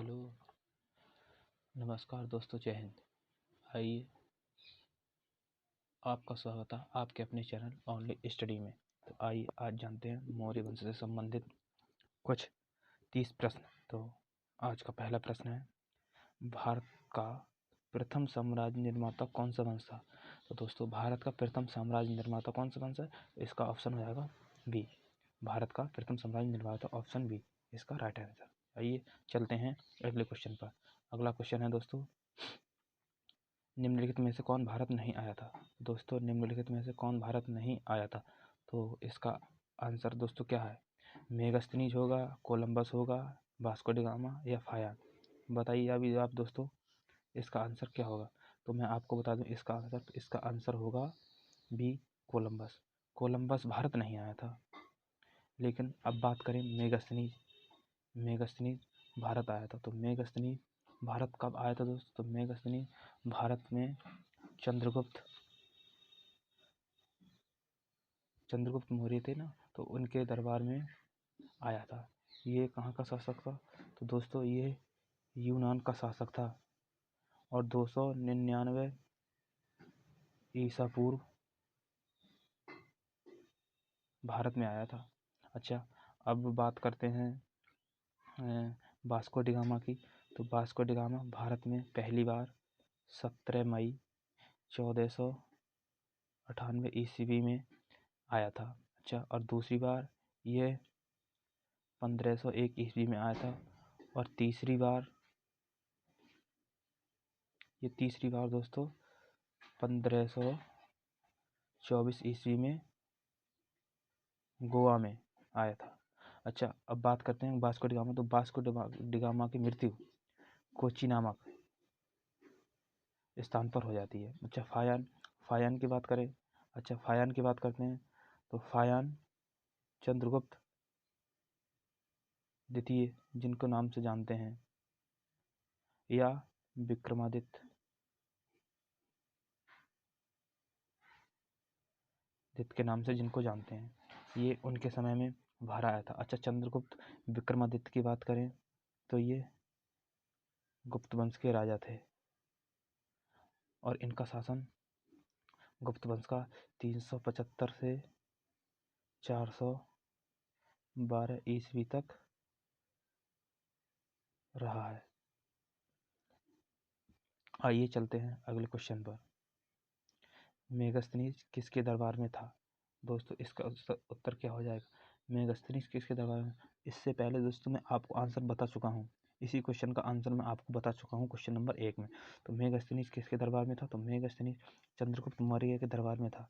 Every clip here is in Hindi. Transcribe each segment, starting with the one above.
हेलो, नमस्कार दोस्तों, जय हिंद। आइए, आपका स्वागत है आपके अपने चैनल ओनली स्टडी में। तो आइए आज जानते हैं मौर्य वंश से संबंधित कुछ 30 प्रश्न। तो आज का पहला प्रश्न है, भारत का प्रथम साम्राज्य निर्माता कौन सा वंश था? तो दोस्तों, भारत का प्रथम साम्राज्य निर्माता कौन सा वंश है? इसका ऑप्शन हो जाएगा बी। भारत का प्रथम साम्राज्य निर्माता ऑप्शन बी इसका राइट आंसर। आइए चलते हैं अगले क्वेश्चन पर। अगला क्वेश्चन है दोस्तों, निम्नलिखित में से कौन भारत नहीं आया था? दोस्तों, निम्नलिखित में से कौन भारत नहीं आया था? तो इसका आंसर दोस्तों क्या है? मेगास्थनीज होगा, कोलंबस होगा, वास्को डी गामा या फायान? बताइए अभी आप दोस्तों, इसका आंसर क्या होगा? तो मैं आपको बता दूं इसका आंसर होगा बी, कोलंबस। कोलंबस भारत नहीं आया था। लेकिन अब बात करें मेगास्थनीज भारत आया था। तो मेगास्थनीज भारत कब आया था दोस्तों? तो मेगास्थनीज भारत में चंद्रगुप्त मौर्य थे ना, तो उनके दरबार में आया था। ये कहाँ का शासक था? तो दोस्तों, ये यूनान का शासक था और 299 ईसा पूर्व भारत में आया था। अच्छा, अब बात करते हैं वास्को डी गामा की। तो वास्को डी गामा भारत में पहली बार 17 मई 1498 ईस्वी में आया था। अच्छा, और दूसरी बार ये 1501 ईस्वी में आया था। और तीसरी बार दोस्तों 1524 ईस्वी में गोवा में आया था। अच्छा, अब बात करते हैं वास्को डी गामा। तो वास्को डी गामा की मृत्यु कोची नामक स्थान पर हो जाती है। अच्छा, फायान की बात करें। अच्छा, फायान की बात करते हैं। तो फायान चंद्रगुप्त द्वितीय जिनको नाम से जानते हैं, या विक्रमादित्य के नाम से जिनको जानते हैं, ये उनके समय में बाहर आया था। अच्छा, चंद्रगुप्त विक्रमादित्य की बात करें तो ये गुप्त वंश के राजा थे और इनका शासन गुप्त वंश का 375 से 412 ईस्वी तक रहा है। आइए चलते हैं अगले क्वेश्चन पर। मेगास्थनीज किसके दरबार में था? दोस्तों, इसका उत्तर क्या हो जाएगा? मेगास्थनीज किसके दरबार में? इससे पहले दोस्तों मैं आपको आंसर बता चुका हूँ। इसी क्वेश्चन का आंसर मैं आपको बता चुका हूँ क्वेश्चन नंबर 1 में। तो मेगास्थनीज किसके दरबार में था? तो मेगास्थनीज चंद्रगुप्त मौर्य के दरबार में था।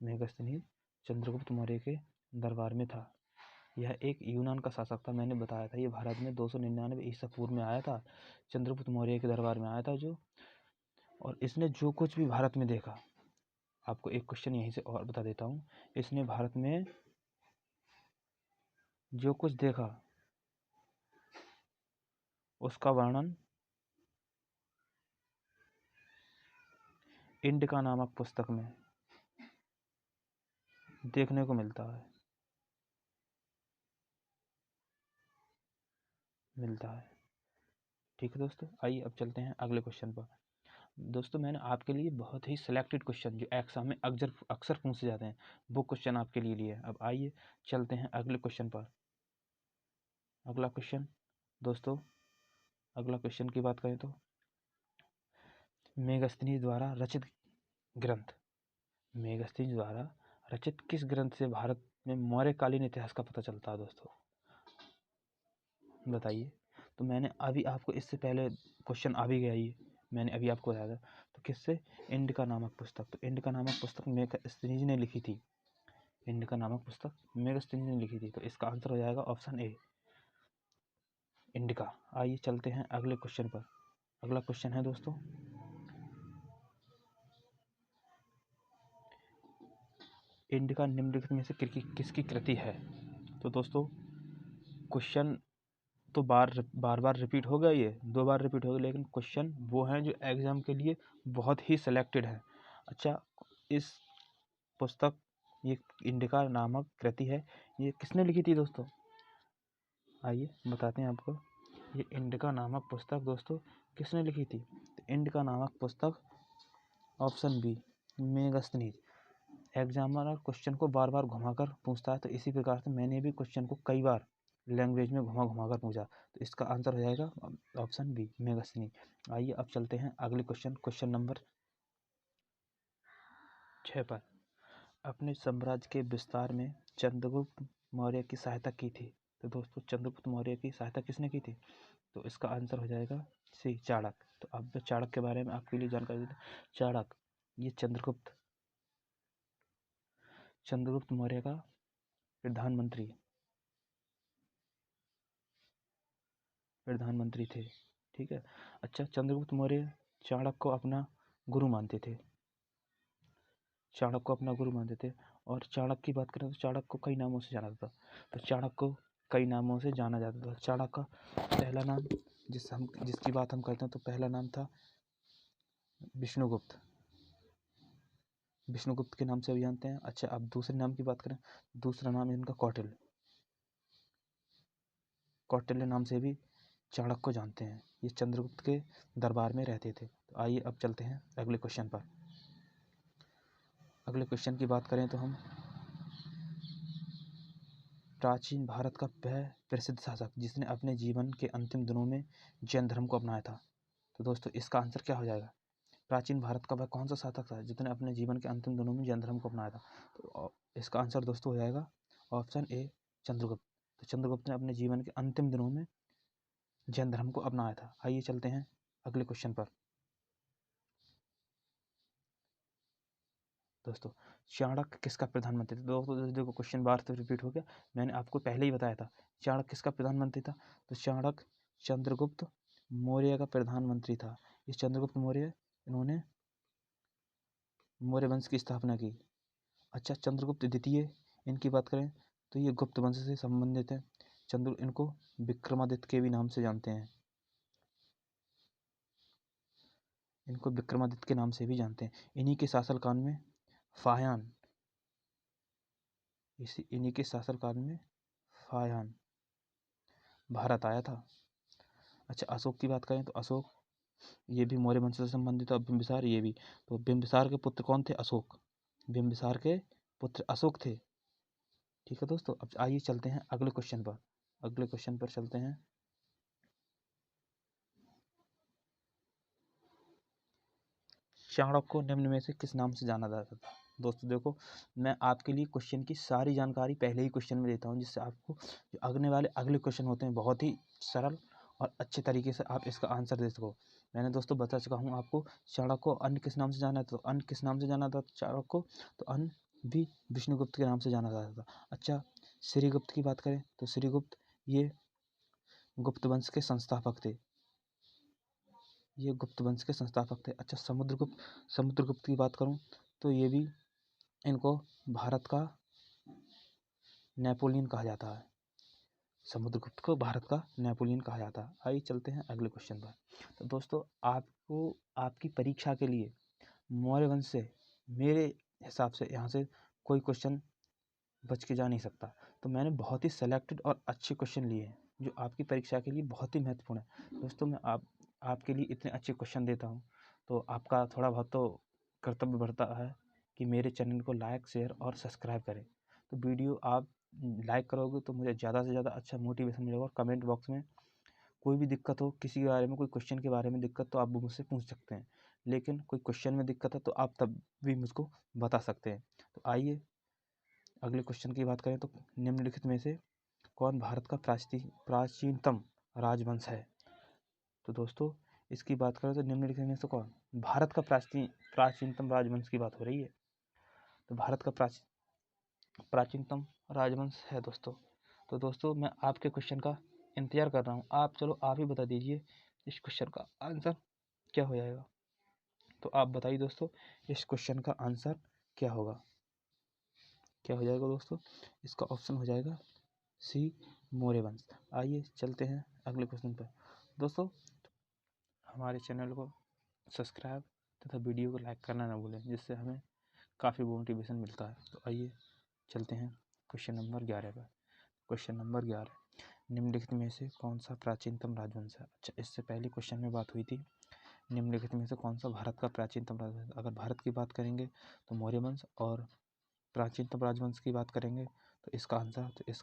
मेगास्थनीज चंद्रगुप्त मौर्य के दरबार में था। यह एक यूनान का शासक था। मैंने बताया था ये भारत में 299 ईसा पूर्व में आया था, चंद्रगुप्त मौर्य के दरबार में आया था और इसने जो कुछ भी भारत में देखा, आपको एक क्वेश्चन यहीं से और बता देता हूँ। इसने भारत में जो कुछ देखा उसका वर्णन इंडिका नामक पुस्तक में देखने को मिलता है। ठीक है दोस्तों, आइए अब चलते हैं अगले क्वेश्चन पर। दोस्तों, मैंने आपके लिए बहुत ही सिलेक्टेड क्वेश्चन जो एग्जाम में अक्सर पूछे जाते हैं, वो क्वेश्चन आपके लिए लिए। अब आइए चलते हैं अगले क्वेश्चन पर। अगला क्वेश्चन दोस्तों, अगला क्वेश्चन की बात करें तो मेगास्थनीज द्वारा रचित किस ग्रंथ से भारत में मौर्यकालीन इतिहास का पता चलता है? दोस्तों बताइए। तो मैंने अभी आपको इससे पहले क्वेश्चन आ भी गया, ये मैंने अभी आपको बताया था। तो किससे? इंडिका नामक पुस्तक। तो इंडिका नामक पुस्तक मेगास्थनीज ने लिखी थी। इंडिका नामक पुस्तक मेगास्थनीज ने लिखी थी। तो इसका आंसर हो जाएगा ऑप्शन ए, इंडिका। आइए चलते हैं अगले क्वेश्चन पर। अगला क्वेश्चन है दोस्तों, इंडिका निम्नलिखित में से किसकी कृति है? तो दोस्तों, क्वेश्चन तो बार बार रिपीट हो गया, ये 2 बार रिपीट हो गया, लेकिन क्वेश्चन वो हैं जो एग्जाम के लिए बहुत ही सिलेक्टेड हैं। अच्छा, इस पुस्तक, ये इंडिका नामक कृति है, ये किसने लिखी थी दोस्तों? आइए बताते हैं आपको। ये इंडिका नामक पुस्तक दोस्तों किसने लिखी थी? तो इंडिका नामक पुस्तक option B Megasthenes. Examiner question को बार बार घुमाकर पूछता है, तो इसी प्रकार से मैंने भी क्वेश्चन को कई बार लैंग्वेज में घुमा कर पूछा, तो इसका आंसर हो जाएगा ऑप्शन बी मेगास्थनीज। आइए अब चलते हैं अगले क्वेश्चन नंबर 6 पर। अपने साम्राज्य के विस्तार में चंद्रगुप्त मौर्य की सहायता की थी। तो दोस्तों चंद्रगुप्त मौर्य की सहायता किसने की थी? तो इसका आंसर हो जाएगा सी चाणक्य। तो अब चाणक्य के बारे में आपके लिए जानकारी देते हैं। चाणक्य ये चंद्रगुप्त मौर्य का प्रधानमंत्री थे। ठीक है। अच्छा, चंद्रगुप्त मौर्य चाणक्य को अपना गुरु मानते थे। और चाणक्य की बात करें तो चाणक्य को कई नामों से जाना जाता था। तो चाणक्य को कई नामों से जाना जाता था। चाणक्य का पहला नाम जिसकी बात हम करते हैं, तो पहला नाम था विष्णुगुप्त के नाम से भी जानते हैं। अच्छा, अब दूसरे नाम की बात करें, दूसरा नाम इनका कौटिल्य नाम से भी चाणक्य को जानते हैं। ये चंद्रगुप्त के दरबार में रहते थे। तो आइए अब चलते हैं अगले क्वेश्चन पर। अगले क्वेश्चन की बात करें तो हम प्राचीन भारत का वह प्रसिद्ध शासक जिसने अपने जीवन के अंतिम दिनों में जैन धर्म को अपनाया था। तो दोस्तों इसका आंसर क्या हो जाएगा? प्राचीन भारत का वह कौन सा शासक था जिसने अपने जीवन के अंतिम दिनों में जैन धर्म को अपनाया था? तो इसका आंसर दोस्तों हो जाएगा ऑप्शन ए चंद्रगुप्त। तो चंद्रगुप्त ने अपने जीवन के अंतिम दिनों में जैन धर्म को अपनाया था। आइए चलते हैं अगले क्वेश्चन पर। दोस्तों चाणक्य किसका प्रधानमंत्री था? दोस्तों देखो क्वेश्चन बार से रिपीट हो गया, मैंने आपको पहले ही बताया था। चाणक्य किसका प्रधानमंत्री था? तो चाणक्य चंद्रगुप्त मौर्य का प्रधानमंत्री था। इस चंद्रगुप्त मौर्य इन्होंने मौर्य वंश की स्थापना की। अच्छा, चंद्रगुप्त द्वितीय इनकी बात करें तो ये गुप्त वंश से संबंधित है। इनको विक्रमादित्य के भी नाम से जानते हैं। इनको विक्रमादित्य के नाम से भी जानते हैं। इन्हीं के शासनकाल में फाह्यान भारत आया था। अच्छा, अशोक की बात करें तो अशोक ये भी मौर्य वंश से संबंधित है। बिंबिसार ये भी। तो बिंबिसार के पुत्र कौन थे? अशोक। बिंबिसार के पुत्र अशोक थे। ठीक है दोस्तों, अब आइए चलते हैं अगले क्वेश्चन पर चलते हैं। चाणक्य को निम्न में से किस नाम से जाना जाता था? दोस्तों देखो, मैं आपके लिए क्वेश्चन की सारी जानकारी पहले ही क्वेश्चन में देता हूँ, जिससे आपको जो अगले क्वेश्चन होते हैं बहुत ही सरल और अच्छे तरीके से आप इसका आंसर दे सको। मैंने दोस्तों बता चुका हूँ आपको चाणक्य को अन्य किस नाम से जाना था। तो अन्य किस नाम से जाना था चाणक्य को? तो अन्य भी विष्णुगुप्त के नाम से जाना जाता था। अच्छा, श्रीगुप्त की बात करें तो श्रीगुप्त ये गुप्त वंश के संस्थापक थे। अच्छा, समुद्रगुप्त की बात करूं तो ये भी इनको भारत का नेपोलियन कहा जाता है। समुद्रगुप्त को भारत का नेपोलियन कहा जाता है। आइए चलते हैं अगले क्वेश्चन पर। तो दोस्तों आपको आपकी परीक्षा के लिए मौर्य वंश से मेरे हिसाब से यहाँ से कोई क्वेश्चन बच के जा नहीं सकता। तो मैंने बहुत ही सेलेक्टेड और अच्छे क्वेश्चन लिए हैं जो आपकी परीक्षा के लिए बहुत ही महत्वपूर्ण है। दोस्तों मैं आपके लिए इतने अच्छे क्वेश्चन देता हूँ, तो आपका थोड़ा बहुत तो कर्तव्य बढ़ता है कि मेरे चैनल को लाइक, शेयर और सब्सक्राइब करें। तो वीडियो आप लाइक करोगे तो मुझे ज़्यादा से ज़्यादा अच्छा मोटिवेशन मिलेगा। और कमेंट बॉक्स में कोई भी दिक्कत हो, किसी के बारे में, कोई क्वेश्चन के बारे में दिक्कत, तो आप वो मुझसे पूछ सकते हैं। लेकिन कोई क्वेश्चन में दिक्कत है तो आप तब भी मुझको बता सकते हैं। तो आइए अगले क्वेश्चन की बात करें तो निम्नलिखित में से कौन भारत का प्राचीनतम राजवंश है? तो दोस्तों इसकी बात करें तो निम्नलिखित में से कौन भारत का प्राचीनतम राजवंश की बात हो रही है। तो भारत का प्राचीनतम राजवंश है दोस्तों। तो दोस्तों मैं आपके क्वेश्चन का इंतजार कर रहा हूँ। आप ही बता दीजिए इस क्वेश्चन का आंसर क्या हो जाएगा। तो आप बताइए दोस्तों इस क्वेश्चन का आंसर क्या हो जाएगा दोस्तों? इसका ऑप्शन हो जाएगा सी मौर्य वंश। आइए चलते हैं अगले क्वेश्चन पर। दोस्तों हमारे चैनल को सब्सक्राइब तथा वीडियो को लाइक करना ना भूलें, जिससे हमें काफ़ी मोटिवेशन मिलता है। तो आइए चलते हैं क्वेश्चन नंबर 11 पर। क्वेश्चन नंबर 11, निम्नलिखित में से कौन सा प्राचीनतम राजवंश है? अच्छा, इससे पहले क्वेश्चन में बात हुई थी निम्नलिखित में से कौन सा भारत का प्राचीनतम राजवंश। अगर भारत की बात करेंगे तो मौर्य वंश, और प्राचीनतम राजवंश की बात करेंगे तो इसका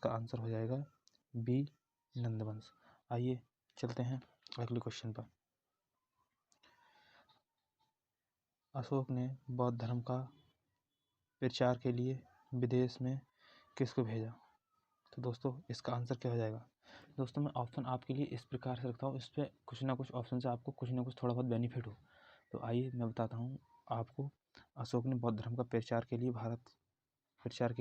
आंसर हो जाएगा बी, नंदवंश। आइए चलते हैं अगले क्वेश्चन पर। अशोक ने बौद्ध धर्म का प्रचार के लिए विदेश में किसको भेजा? तो दोस्तों इसका आंसर क्या हो जाएगा? दोस्तों मैं ऑप्शन आपके लिए इस प्रकार से रखता हूँ, इस पर कुछ ना कुछ ऑप्शन से आपको कुछ ना कुछ थोड़ा बहुत बेनिफिट हो। तो आइए मैं बताता हूँ आपको, अशोक ने बौद्ध धर्म का प्रचार के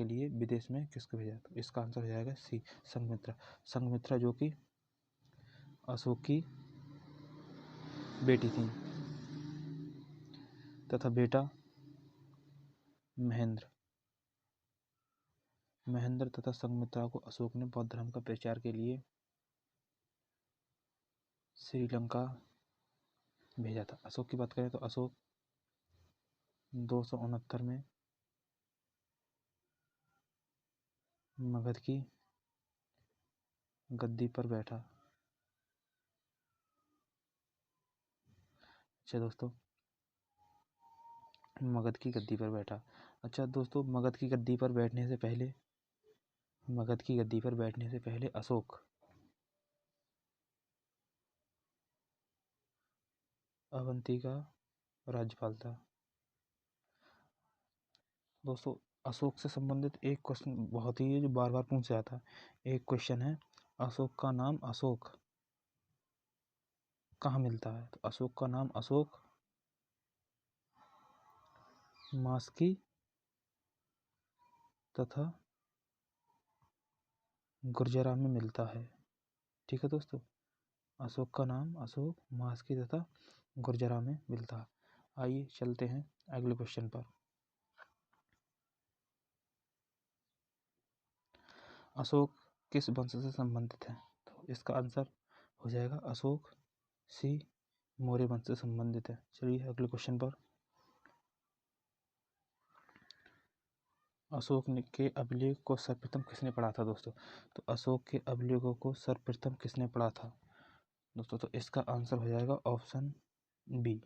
लिए विदेश में किसको भेजा? तो इसका आंसर हो जाएगा सी, संघमित्रा। संघमित्रा जो कि अशोक की बेटी थी, तथा बेटा महेंद्र तथा संघमित्रा को अशोक ने बौद्ध धर्म का प्रचार के लिए श्रीलंका भेजा था। अशोक की बात करें तो अशोक 269 में मगध की गद्दी पर बैठा। अच्छा दोस्तों, मगध की गद्दी पर बैठा। अच्छा दोस्तों, मगध की गद्दी पर बैठने से पहले अशोक अवंती का राज्यपाल था। दोस्तों अशोक से संबंधित एक क्वेश्चन बहुत ही है जो बार बार पूछा जाता है। एक क्वेश्चन है, अशोक का नाम अशोक कहाँ मिलता है? तो अशोक का नाम अशोक मास्की तथा गुर्जरा में मिलता है। ठीक है दोस्तों, अशोक का नाम अशोक मास्की तथा गुर्जरा में मिलता है। आइए चलते हैं अगले क्वेश्चन पर। अशोक किस वंश से संबंधित है? तो इसका आंसर हो जाएगा अशोक सी, मौर्य वंश से संबंधित है। चलिए अगले क्वेश्चन पर। अशोक के अभिलेख को सर्वप्रथम किसने पढ़ा था? दोस्तों तो अशोक के अभिलेखों को सर्वप्रथम किसने पढ़ा था? दोस्तों तो इसका आंसर हो जाएगा ऑप्शन बी,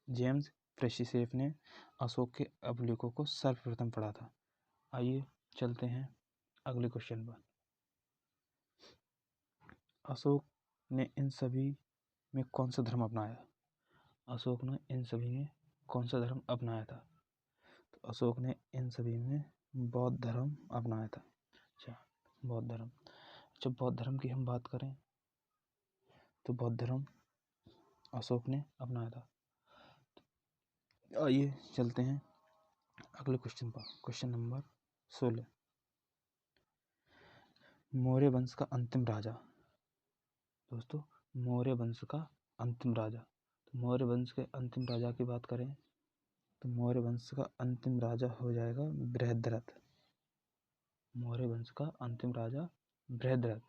जेम्स प्रेसिसेफ ने अशोक के अभिलेखों को सर्वप्रथम पढ़ा था। आइए चलते हैं अगले क्वेश्चन पर। अशोक ने इन सभी में कौन सा धर्म अपनाया? अशोक ने इन सभी में कौन सा धर्म अपनाया था? तो अशोक ने इन सभी में बौद्ध धर्म अपनाया था। अच्छा, बौद्ध धर्म। जब बौद्ध धर्म की हम बात करें तो बौद्ध धर्म अशोक ने अपनाया था। आइए चलते हैं अगले क्वेश्चन पर। क्वेश्चन नंबर 16, मौर्य वंश का अंतिम राजा। दोस्तों मौर्य वंश का अंतिम राजा, तो मौर्य वंश के अंतिम राजा की बात करें तो मौर्य वंश का अंतिम राजा हो जाएगा बृहद्रथ। मौर्य वंश का अंतिम राजा बृहद्रथ।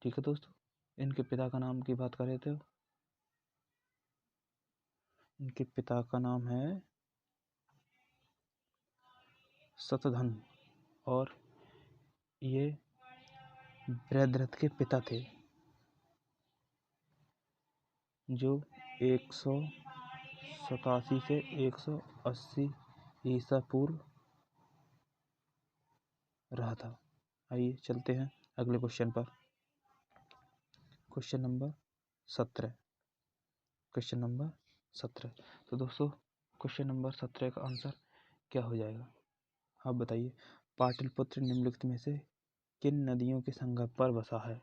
ठीक है दोस्तों, इनके पिता का नाम की बात करें तो इनके पिता का नाम है शतधन, और ये बृहद्रथ के पिता थे जो 187 से 180 ईसा पूर्व रहा था। आइए चलते हैं अगले क्वेश्चन पर। Question number 17। तो दोस्तों क्वेश्चन नंबर 17 का आंसर क्या हो जाएगा? आप बताइए। पाटलिपुत्र निम्नलिखित में से किन नदियों के संगम पर बसा है?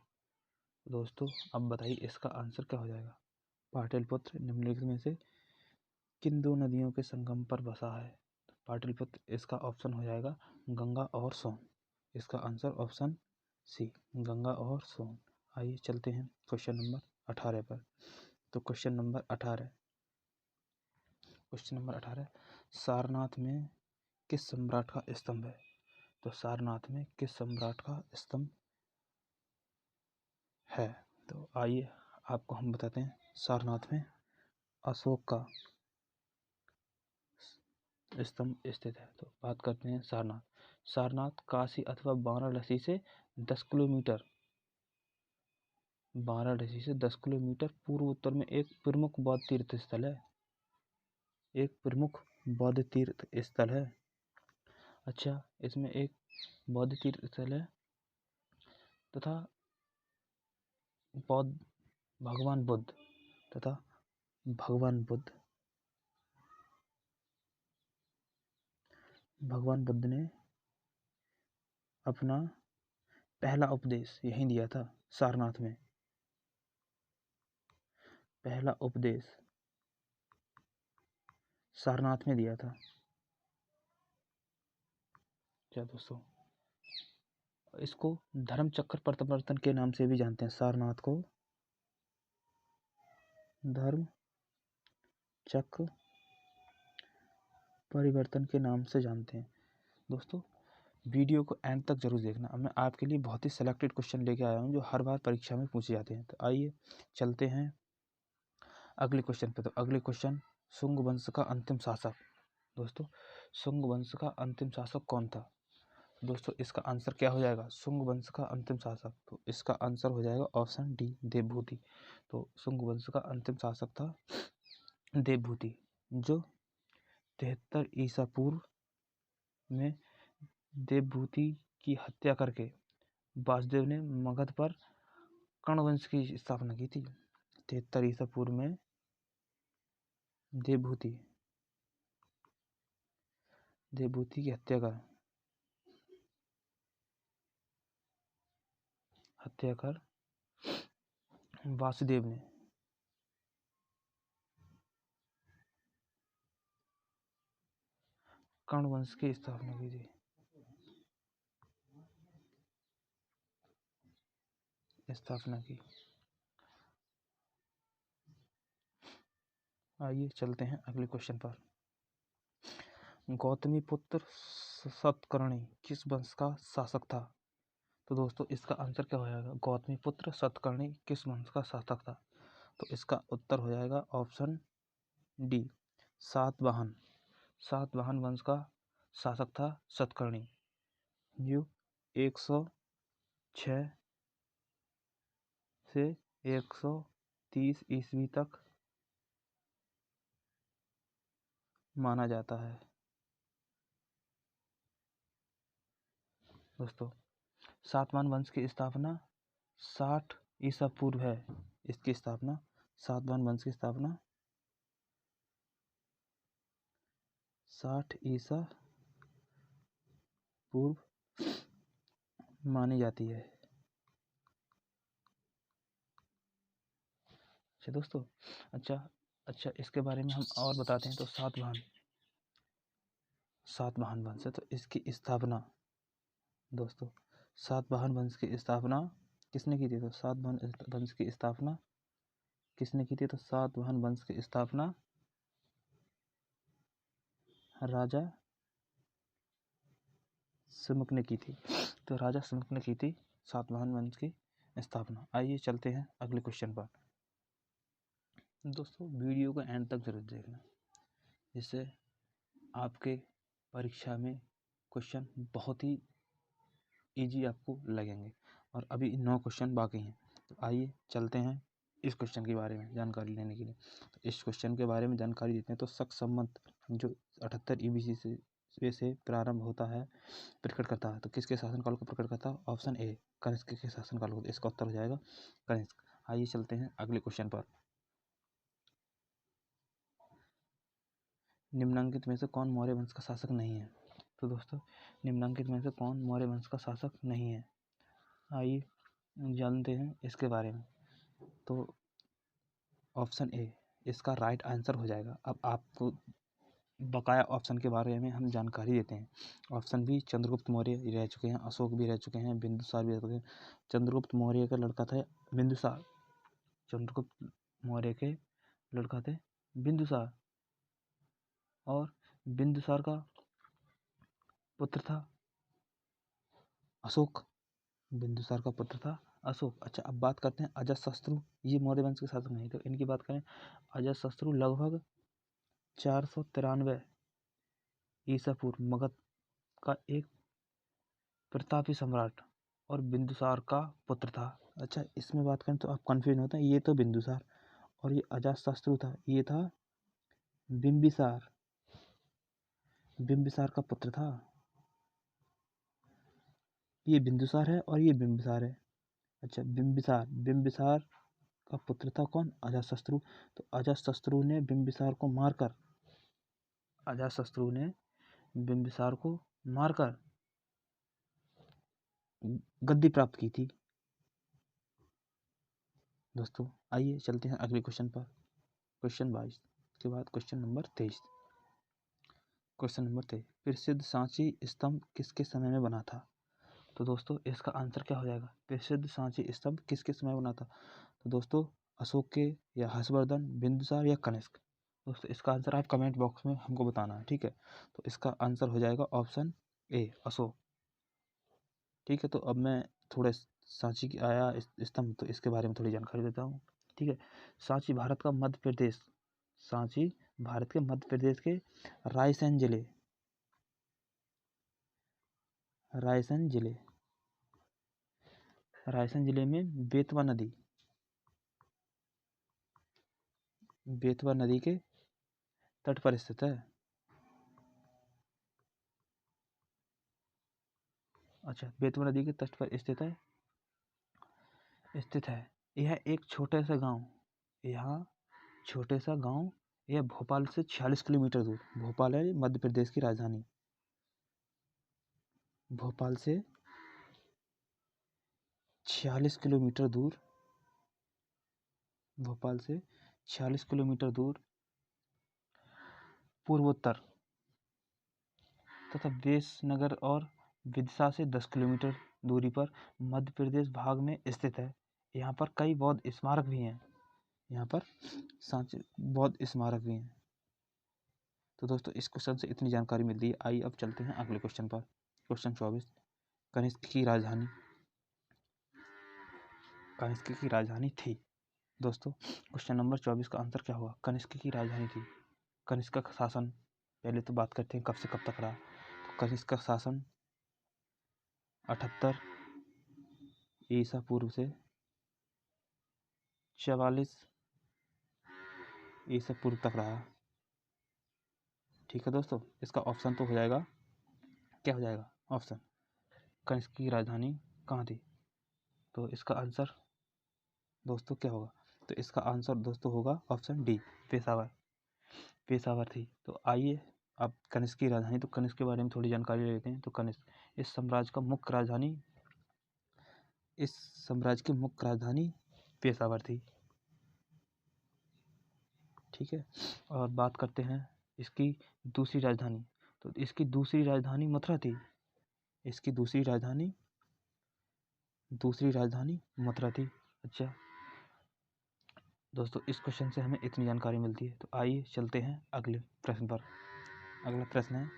दोस्तों अब बताइए इसका आंसर क्या हो जाएगा? पाटलिपुत्र निम्नलिखित में से किन दो नदियों के संगम पर बसा है? पाटलिपुत्र, इसका ऑप्शन हो जाएगा गंगा और सोन। इसका आंसर ऑप्शन सी, गंगा और सोन। आइए चलते हैं क्वेश्चन नंबर 18 पर। तो क्वेश्चन नंबर 18, सारनाथ में किस सम्राट का स्तंभ है? तो सारनाथ में किस सम्राट का स्तंभ है? तो आइए आपको हम बताते हैं। सारनाथ में अशोक का स्तंभ स्थित है। तो बात करते हैं सारनाथ। सारनाथ काशी अथवा वाराणसी से 10 किलोमीटर वाराणसी से 10 किलोमीटर पूर्व उत्तर में एक प्रमुख बौद्ध तीर्थ स्थल है। एक प्रमुख बौद्ध तीर्थ स्थल है। अच्छा, इसमें एक बौद्ध तीर्थ स्थल है तथा बौद्ध भगवान बुद्ध ने अपना पहला उपदेश यहीं दिया था, सारनाथ में। पहला उपदेश सारनाथ में दिया था। क्या दोस्तों, इसको धर्म चक्र प्रवर्तन के नाम से भी जानते हैं। सारनाथ को धर्म चक्र परिवर्तन के नाम से जानते हैं। दोस्तों, वीडियो को एंड तक जरूर देखना। अब मैं आपके लिए बहुत ही सिलेक्टेड क्वेश्चन लेके आया हूँ जो हर बार परीक्षा में पूछे जाते हैं। तो आइए चलते हैं अगले क्वेश्चन पे। तो अगले क्वेश्चन, शुंग वंश का अंतिम शासक। दोस्तों, शुंग वंश का अंतिम शासक कौन था? दोस्तों, इसका आंसर क्या हो जाएगा? शुंग वंश का अंतिम शासक, तो इसका आंसर हो जाएगा ऑप्शन डी, देवभूति। तो शुंग वंश का अंतिम शासक था देवभूति, जो 73 ईसा पूर्व में देवभूति की हत्या करके वासुदेव ने मगध पर कर्ण वंश की स्थापना की थी। 73 ईसा पूर्व में देवभूति की हत्या कर वासुदेव ने कर्ण वंश की स्थापना की थी। आइए चलते हैं अगले क्वेश्चन पर। गौतमी पुत्र सतकर्णी किस वंश का शासक था? तो दोस्तों, इसका आंसर क्या हो जाएगा? गौतमी पुत्र सतकर्णी किस वंश का शासक था? तो इसका उत्तर हो जाएगा ऑप्शन डी, सातवाहन। सातवाहन वंश का शासक था सतकर्णी, जो 106 से 130 ईस्वी तक माना जाता है। दोस्तों, सातवाहन वंश की स्थापना 60 ईसा पूर्व है। इसकी स्थापना, सातवाहन वंश की स्थापना 60 ईसा पूर्व मानी जाती है। अच्छा दोस्तों, अच्छा इसके बारे में हम और बताते हैं। तो सातवाहन वंश है, तो इसकी स्थापना, दोस्तों, सातवाहन वंश की स्थापना किसने की थी? तो सातवाहन वंश की स्थापना किसने की थी? तो सातवाहन वंश की स्थापना राजा सिमुक ने की थी। तो राजा सिमुक ने की थी सातवाहन वंश की स्थापना। आइए चलते हैं अगले क्वेश्चन पर। दोस्तों, वीडियो को एंड तक जरूर देखना, जिससे आपके परीक्षा में क्वेश्चन बहुत ही इजी आपको लगेंगे। और अभी 9 क्वेश्चन बाकी हैं। तो आइए चलते हैं इस क्वेश्चन के बारे में जानकारी लेने के लिए। तो इस क्वेश्चन के बारे में जानकारी देते हैं। तो शक संवत जो 78 ईबीसी से प्रारंभ होता है, प्रकट करता है, तो किसके शासनकाल को प्रकट करता है? ऑप्शन ए, कनिष्क के शासनकाल को। इसका उत्तर हो जाएगा कनिष्क। आइए चलते हैं अगले क्वेश्चन पर। निम्नलिखित में से कौन मौर्य वंश का शासक नहीं है? तो दोस्तों, निम्नलिखित में से कौन मौर्य वंश का शासक नहीं है? आइए जानते हैं इसके बारे में। तो ऑप्शन ए इसका राइट आंसर हो जाएगा। अब आपको बकाया ऑप्शन के बारे में हम जानकारी देते हैं। ऑप्शन बी, चंद्रगुप्त मौर्य रह चुके हैं, अशोक भी रह चुके हैं, बिंदुसार भी रह चुके हैं। चंद्रगुप्त मौर्य का लड़का था बिंदुसार। चंद्रगुप्त मौर्य के लड़का थे बिंदुसार, और बिंदुसार का पुत्र था अशोक। बिंदुसार का पुत्र था अशोक। अच्छा, अब बात करते हैं अजातशत्रु। ये मौर्य वंश के शासक नहीं, तो इनकी बात करें। अजातशत्रु लगभग 493 ईसा पूर्व मगध का एक प्रतापी सम्राट और बिंदुसार का पुत्र था। अच्छा, इसमें बात करें तो आप कन्फ्यूजन होते हैं, ये तो बिंदुसार और ये अजातशत्रु था, ये था बिंबिसार, बिंबिसार का पुत्र था। ये बिंदुसार है और ये बिंबिसार है। अच्छा, बिंबिसार, बिंबिसार का पुत्र था कौन? अजातशत्रु। तो अजातशत्रु ने बिंबिसार को मारकर, अजातशत्रु ने बिंबिसार को मारकर गद्दी प्राप्त की थी। दोस्तों आइए चलते हैं अगले क्वेश्चन पर, क्वेश्चन 22 के बाद क्वेश्चन नंबर 23। क्वेश्चन नंबर 23, प्रसिद्ध सांची स्तंभ किसके समय में बना था? तो दोस्तों इसका आंसर क्या हो जाएगा? प्रसिद्ध सांची स्तंभ किसके समय बना था? तो दोस्तों अशोक के, या हर्षवर्धन, बिंदुसार, या कनिष्क? दोस्तों इसका आंसर आप कमेंट बॉक्स में हमको बताना है, ठीक है। तो इसका आंसर हो जाएगा ऑप्शन ए, अशोक। ठीक है, तो अब मैं थोड़े सांची की आया स्तंभ, तो इसके बारे में थोड़ी जानकारी देता हूँ, ठीक है। सांची भारत का मध्य प्रदेश, सांची भारत के मध्य प्रदेश के रायसेन जिले, रायसेन जिले, रायसेन जिले में बेतवा नदी, बेतवा नदी के तट पर स्थित है। अच्छा, बेतवा नदी के तट पर स्थित है, स्थित है। यह एक छोटा सा गांव, यह छोटे सा गांव, यह भोपाल से 46 किलोमीटर दूर, भोपाल है मध्य प्रदेश की राजधानी, भोपाल से 46 किलोमीटर दूर, भोपाल से 46 किलोमीटर दूर पूर्वोत्तर तथा बेसनगर और विदिशा से 10 किलोमीटर दूरी पर मध्य प्रदेश भाग में स्थित है। यहाँ पर कई बौद्ध स्मारक भी हैं, यहाँ पर सांची बौद्ध स्मारक भी हैं। तो दोस्तों इस क्वेश्चन से इतनी जानकारी मिलती है। आइए अब चलते हैं अगले क्वेश्चन पर, क्वेश्चन 24, कनिष्क की राजधानी, कनिष्क की राजधानी थी। दोस्तों क्वेश्चन नंबर 24 का आंसर क्या हुआ? कनिष्क की राजधानी थी। कनिष्क का शासन, पहले तो बात करते हैं कब से कब तक रहा। तो कनिष्क का शासन 78 ईसा पूर्व से 44 ईसा पूर्व तक रहा। ठीक है दोस्तों, इसका ऑप्शन तो हो जाएगा, क्या हो जाएगा ऑप्शन? कनिष्क की राजधानी कहाँ थी? तो इसका आंसर दोस्तों क्या होगा? तो इसका आंसर दोस्तों होगा ऑप्शन डी, पेशावर, पेशावर थी। तो आइए अब कनिष्क की राजधानी, तो कनिष्क के बारे में थोड़ी जानकारी ले लेते हैं। तो कनिष्क इस साम्राज्य का मुख्य राजधानी, इस साम्राज्य की मुख्य राजधानी पेशावर थी। ठीक है, और बात करते हैं इसकी दूसरी राजधानी। तो इसकी दूसरी राजधानी मथुरा थी, इसकी दूसरी राजधानी मथुरा थी। अच्छा दोस्तों इस क्वेश्चन से हमें इतनी जानकारी मिलती है। तो आइए चलते हैं अगले प्रश्न पर। अगला प्रश्न है,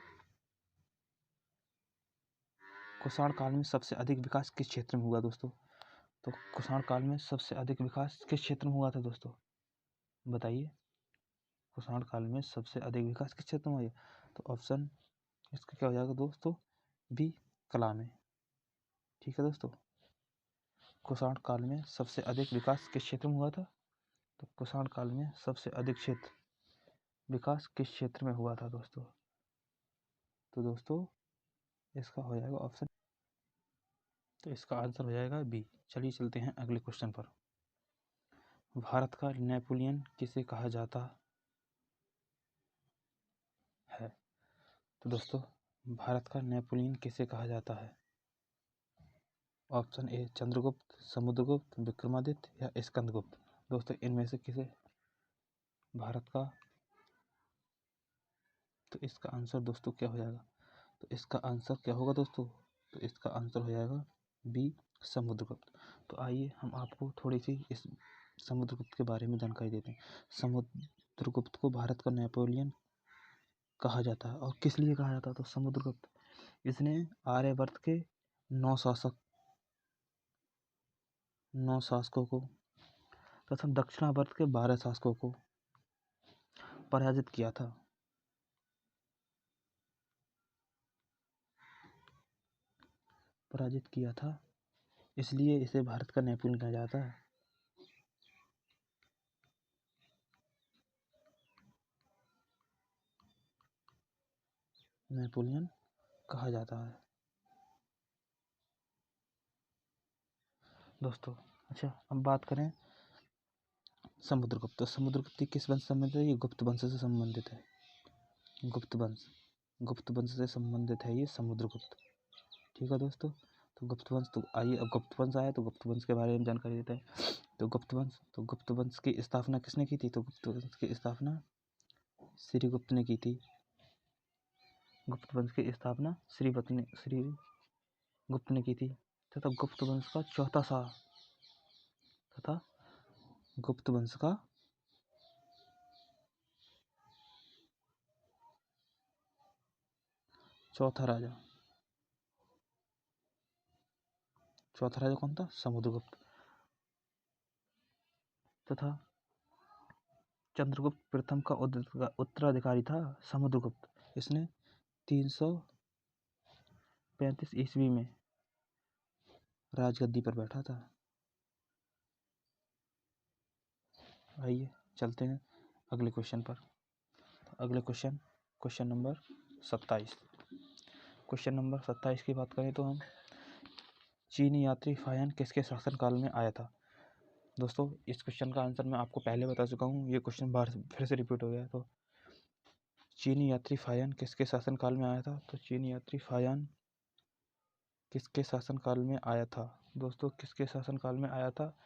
कुषाण काल में सबसे अधिक विकास किस क्षेत्र में हुआ? दोस्तों तो कुषाण काल में सबसे अधिक विकास किस क्षेत्र में हुआ था दोस्तों? बताइए, कुषाण काल में सबसे अधिक विकास किस क्षेत्र में हुआ? तो ऑप्शन इसका क्या हो जाएगा दोस्तों? बी, कला में। ठीक है दोस्तों, कुषाण काल में सबसे अधिक विकास किस क्षेत्र में हुआ था? तो कुषाण काल में सबसे अधिक विकास किस क्षेत्र में हुआ था दोस्तों? तो दोस्तों इसका हो जाएगा ऑप्शन, तो इसका आंसर हो जाएगा बी। चलिए चलते हैं अगले क्वेश्चन पर। भारत का नेपोलियन किसे कहा जाता है? तो दोस्तों भारत का नेपोलियन किसे कहा जाता है? ऑप्शन ए चंद्रगुप्त, समुद्रगुप्त, विक्रमादित्य, या स्कंदगुप्त? दोस्तों इनमें से किसे भारत का, तो इसका आंसर दोस्तों क्या हो जाएगा? तो इसका आंसर क्या होगा दोस्तों? तो इसका आंसर हो जाएगा बी, समुद्रगुप्त। तो आइए हम आपको थोड़ी सी इस समुद्रगुप्त के बारे में जानकारी देते हैं। समुद्रगुप्त को भारत का नेपोलियन कहा जाता है, और किस लिए कहा जाता है? तो समुद्रगुप्त, इसने आर्यवर्त के 9 शासकों को तथा दक्षिणावर्त के 12 शासकों को पराजित किया था। पराजित किया था इसलिए इसे भारत का नेपोलियन कहा जाता है। नेपोलियन कहा जाता है दोस्तों। अच्छा, अब बात करें समुद्रगुप्त। तो समुद्रगुप्त किस वंश से संबंधित है? ये गुप्त वंश से संबंधित है। गुप्त वंश से संबंधित है ये समुद्रगुप्त। ठीक है दोस्तों। तो गुप्त वंश, तो आइए अब गुप्त वंश आया तो गुप्त वंश के बारे में जानकारी देते हैं। तो गुप्त वंश की स्थापना किसने की थी? तो गुप्त वंश की स्थापना श्रीगुप्त ने की थी। गुप्त वंश की स्थापना श्रीगुप्त ने की थी। तथा गुप्त वंश का चौथा राजा कौन था? समुद्रगुप्त। तथा चंद्रगुप्त प्रथम का उत्तराधिकारी था समुद्रगुप्त। इसने 335 ईस्वी में राजगद्दी पर बैठा था। आइए चलते हैं अगले क्वेश्चन पर। अगले क्वेश्चन नंबर 27। क्वेश्चन नंबर 27 की बात करें तो हम चीनी यात्री फाहियान किसके शासनकाल में आया था? दोस्तों, इस क्वेश्चन का आंसर मैं आपको पहले बता चुका हूँ, ये क्वेश्चन बार फिर से रिपीट हो गया है। तो चीनी यात्री फाहियान किसके शासनकाल में आया था? तो चीनी यात्री फाहियान किसके शासनकाल में आया था? दोस्तों, किसके शासनकाल में आया था?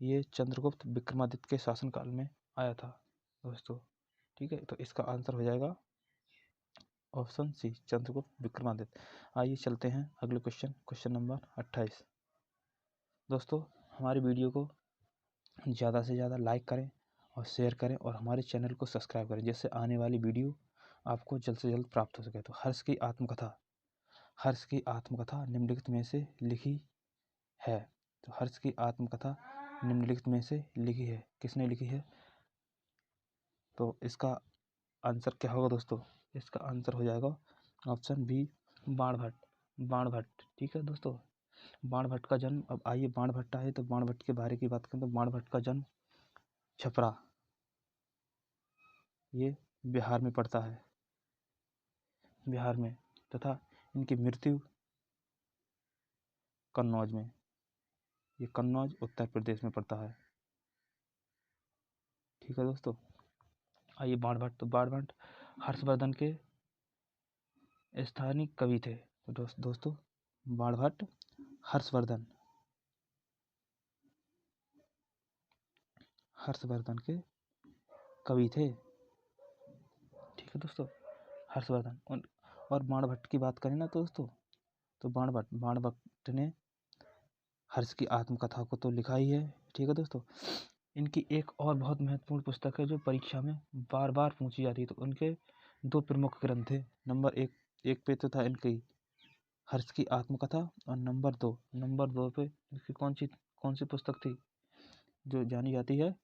ये चंद्रगुप्त विक्रमादित्य के शासनकाल में आया था दोस्तों। ठीक है, तो इसका आंसर हो जाएगा ऑप्शन सी, चंद्रगुप्त विक्रमादित्य। आइए चलते हैं अगले क्वेश्चन नंबर 28। दोस्तों, हमारी वीडियो को ज़्यादा से ज़्यादा लाइक करें और शेयर करें और हमारे चैनल को सब्सक्राइब करें, जिससे आने वाली वीडियो आपको जल्द से जल्द प्राप्त हो सके। तो हर्ष की आत्मकथा निम्नलिखित में से लिखी है। तो हर्ष की आत्मकथा निम्नलिखित में से लिखी है, किसने लिखी है? तो इसका आंसर क्या होगा दोस्तों? इसका आंसर हो जाएगा ऑप्शन बी, बाणभट्ट। ठीक है दोस्तों, बाणभट्ट का जन्म, अब आइए बाणभट्ट आए तो बाणभट्ट के बारे की बात करें तो बाणभट्ट का जन्म छपरा, ये बिहार में पड़ता है, बिहार में। तथा इनकी मृत्यु कन्नौज में, ये कन्नौज उत्तर प्रदेश में पड़ता है। ठीक है दोस्तों। आइए बाणभट्ट, तो बाणभट्ट हर्षवर्धन के स्थानीय कवि थे। तो दोस्तों, बाणभट्ट हर्षवर्धन के कवि थे। ठीक है दोस्तों, हर्षवर्धन। और बाणभट्ट की बात करें ना दोस्तों, तो बाणभट्ट ने हर्ष की आत्मकथा को तो लिखा ही है। ठीक है दोस्तों, इनकी एक और बहुत महत्वपूर्ण पुस्तक है जो परीक्षा में बार बार पूछी जाती है। तो उनके दो प्रमुख ग्रंथ थे। नंबर एक पे तो था इनकी हर्ष की आत्मकथा, और नंबर दो पे इनकी कौन सी पुस्तक थी जो जानी जाती है?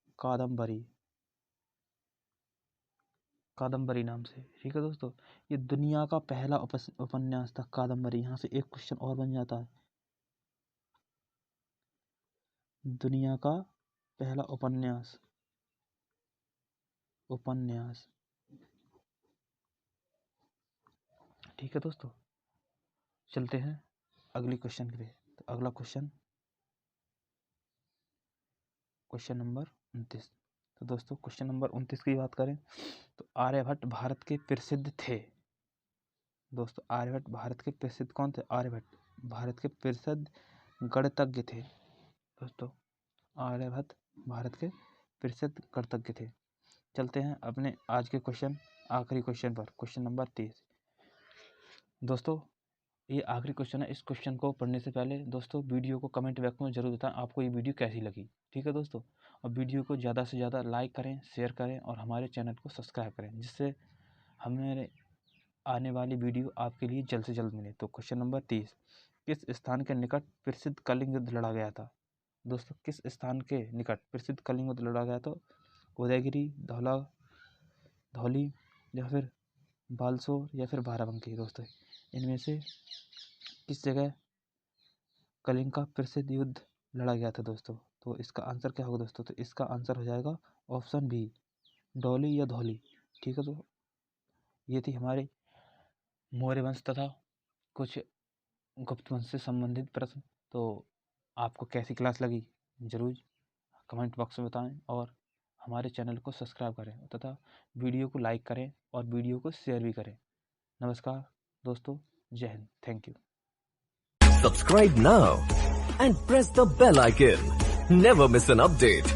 कादम्बरी नाम से। ठीक है दोस्तों, ये दुनिया का पहला उपन्यास था कादम्बरी। यहाँ से एक क्वेश्चन और बन जाता है, दुनिया का पहला उपन्यास। ठीक है दोस्तों, चलते हैं अगली क्वेश्चन पे। तो अगला क्वेश्चन नंबर 29। तो दोस्तों, क्वेश्चन नंबर 29 की बात करें तो आर्यभट्ट भारत के प्रसिद्ध थे। दोस्तों, आर्यभट्ट भारत के प्रसिद्ध कौन थे? आर्यभट्ट भारत के प्रसिद्ध गणितज्ञ थे। दोस्तों, आर्यभट्ट भारत के प्रसिद्ध गणितज्ञ थे। चलते हैं अपने आज के आखिरी क्वेश्चन पर, क्वेश्चन नंबर 30। दोस्तों, ये आखिरी क्वेश्चन है। इस क्वेश्चन को पढ़ने से पहले दोस्तों वीडियो को कमेंट बॉक्स में जरूर बताएं आपको ये वीडियो कैसी लगी। ठीक है दोस्तों, और वीडियो को ज़्यादा से ज़्यादा लाइक करें, शेयर करें और हमारे चैनल को सब्सक्राइब करें, जिससे हमारे आने वाली वीडियो आपके लिए जल्द से जल्द मिले। तो क्वेश्चन नंबर 30, किस स्थान के निकट प्रसिद्ध कलिंग युद्ध लड़ा गया था? दोस्तों, किस स्थान के निकट प्रसिद्ध कलिंग युद्ध लड़ा गया था? उदयगिरी, धौली या फिर बालसोर या फिर बाराबंकी। दोस्तों, इनमें से किस जगह कलिंग का प्रसिद्ध युद्ध लड़ा गया था दोस्तों? तो इसका आंसर क्या होगा दोस्तों? तो इसका आंसर हो जाएगा ऑप्शन बी, डोली या धौली। ठीक है, तो ये थी हमारे मौर्य वंश तथा कुछ गुप्त वंश से संबंधित प्रश्न। तो आपको कैसी क्लास लगी जरूर कमेंट बॉक्स में बताएं और हमारे चैनल को सब्सक्राइब करें तथा वीडियो को लाइक करें और वीडियो को शेयर भी करें। नमस्कार दोस्तों, जय Hind, thank you. Subscribe now and press the bell icon. Never miss an update.